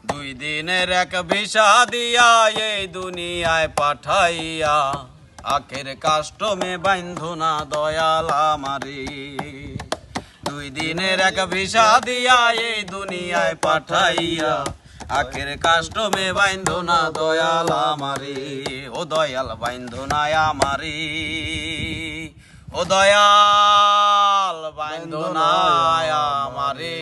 দুই দিনের এক ভিসা দিয়া এই দুনিয়ায় পাঠাইয়া আখের কাস্টমে বাইন্ধু না দয়াল আমারে। দুই দিনের এক ভিসা দিয়া এই দুনিয়ায় পাঠাইয়া আখের কাস্টমে বাইন্ধু না দয়াল আমারে। ও দয়াল বাইন্ধু না আমারে, ও দয়াল বাইন্ধু না আমারে।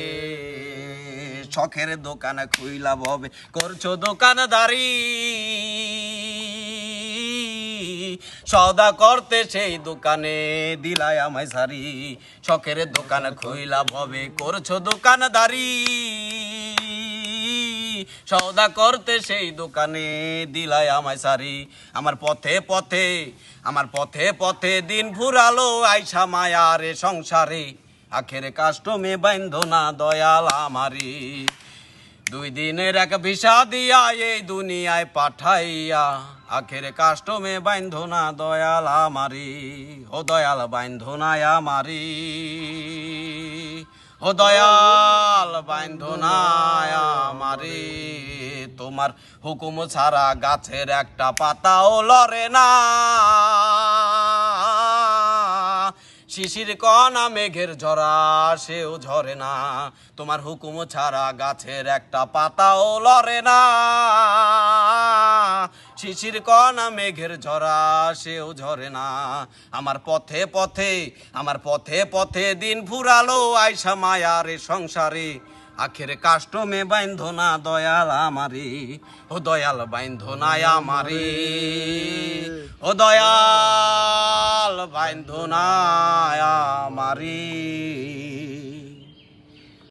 শখের দোকান খুইলা ভবে করছো দোকানদারি, সওদা করতে সেই দোকানে দিলাই আমায় সারি। শখের দোকান খুইলা ভবে করছো দোকানদারি, সওদা করতে সেই দোকানে দিলাই আমায় সারি। আমার পথে পথে আমার পথে পথে দিন ফুরালো আইসা মায়ারে সংসারে, আখের কাস্টমে বাইন্ধো না দয়াল আমারে। দুই দিনের এক ভিসা দিয়া এই দুনিয়ায় পাঠাইয়া আখের কাস্টমে বাইন্ধো না দয়াল আমারে। ও দয়াল বাইন্ধো না আমারে, ও দয়াল বাইন্ধো না আমারে। তোমার হুকুম ছাড়া গাছের একটা পাতাও লড়ে না, শিশির কণা মেঘের ঝরা সেও ঝরে না। তোমার হুকুম ছাড়া গাছের একটা পাতাও লড়ে না, শিশির কণা মেঘের ঝরা সেও ঝরে না। আমার পথে পথে আমার পথে পথে দিন ফুরালো আইসা মায়ারে সংসারে, আখের কাস্টমে বাইন্ধো না দয়াল আমারে। ও দয়াল বাইন্ধো না আমারে, ও দয়াল বাইন্ধো না আমারে।